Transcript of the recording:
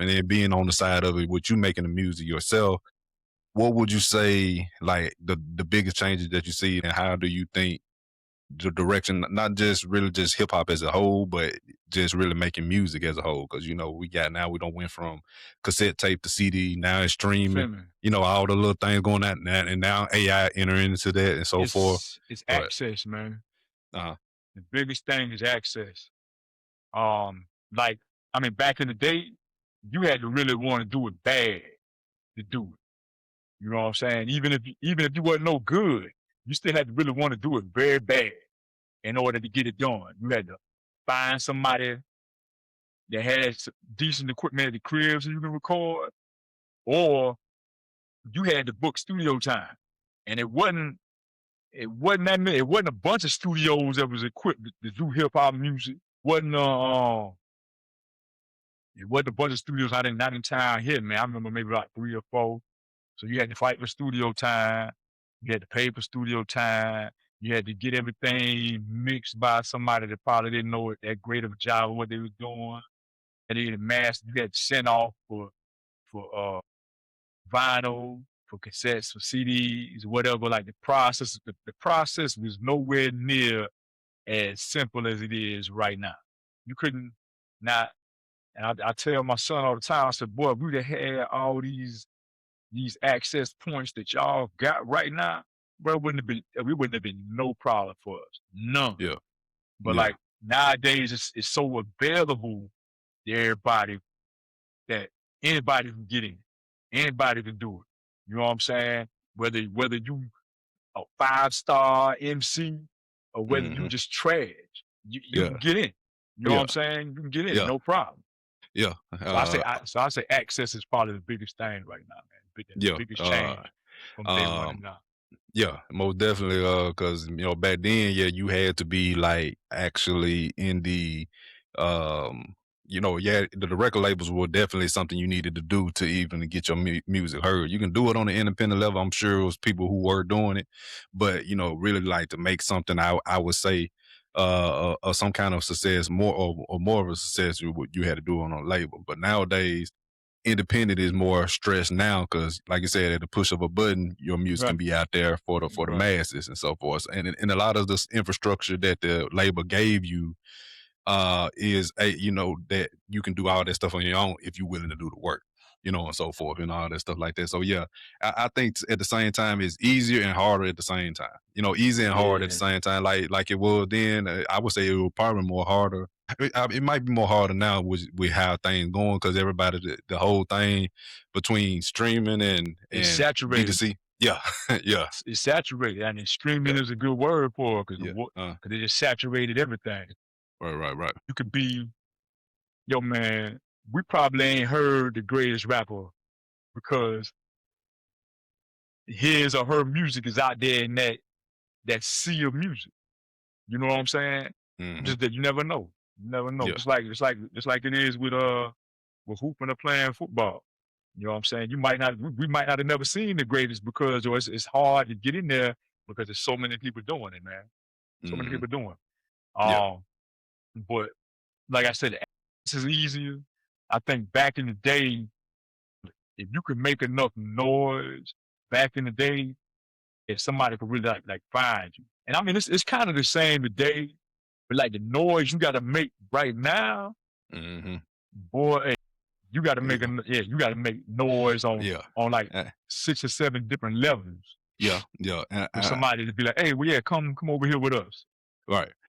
and then being on the side of it with you making the music yourself, what would you say like the biggest changes that you see, and how do you think the direction, not just really just hip hop as a whole, but just really making music as a whole? Because we don't went from cassette tape to CD, now it's You streaming. feel me? All the little things going on, and now AI entering into that and so forth. It's But access, man. uh, The biggest thing is access. Like, I mean, back in the day, you had to really want to do it bad to do it. You know what I'm saying? Even if you wasn't no good, you still had to really want to do it very bad in order to get it done. You had to find somebody that had decent equipment at the crib so you can record, or you had to book studio time. And it wasn't that many, it wasn't a bunch of studios that was equipped to do hip hop music. It wasn't a bunch of studios not in town here, man. I remember maybe like 3 or 4. So you had to fight for studio time. You had to pay for studio time. You had to get everything mixed by somebody that probably didn't know it that great of a job of what they was doing. And then the master, you had to send off for vinyl, for cassettes, for CDs, whatever. Like the process was nowhere near as simple as it is right now. You couldn't not, and I tell my son all the time. I said, "Boy, if we'd have had all these access points that y'all got right now, bro, we wouldn't have been no problem for us, none." yeah, But yeah, like nowadays, it's so available to everybody that anybody can get in, anybody can do it. You know what I'm saying? Whether you a 5-star MC or whether you hmm, just trash, you can yeah, get in. You know what yeah, I'm saying? You can get in, yeah, no problem. yeah, So I say access is probably the biggest thing right now, man. The yeah. biggest change from day one to Um, now. Yeah, most definitely. Because back then, yeah, you had to be like actually in um, yeah, the record labels were definitely something you needed to do to even get your music heard. You can do it on the independent level. I'm sure it was people who were doing it, but really like to make something. I would say, some kind of success, or more of a success, you had to do it on a label. But nowadays, independent is more stressed now because, like you said, at the push of a button, your music can Right, be out there for the right. masses and so forth. And a lot of this infrastructure that the label gave you is that you can do all that stuff on your own if you're willing to do the work. And so forth and all that stuff like that. So yeah, I think at the same time it's easier and harder at the same time. Easy and hard at the Yeah. same time. Like it was then. I would say it was probably more harder. It might be more harder now with how things going because everybody the whole thing between streaming It's and saturated. B2C. Yeah, yeah, It's saturated. And then streaming yeah, is a good word for it because yeah. it just saturated everything. Right, right, right. You could be, yo man, we probably ain't heard the greatest rapper because his or her music is out there in that sea of music. You know what I'm saying? Hmm. Just that you never know. You never know. Yeah. Just like it is with hooping or playing football. You know what I'm saying? We might not have never seen the greatest because it's hard to get in there because there's so many people doing it, man. So many Hmm. people doing. Yeah. Um, but like I said, this is easier. I think back in the day, if you could make enough noise back in the day, if somebody could really like find you. And I mean, it's kind of the same today, but like the noise you got to make right now, Hmm. boy, hey, Yeah. you got to make noise Yeah. on like Uh, 6 or 7 different levels yeah. Yeah. for somebody to be like, hey, well, yeah, come over here with us. Right.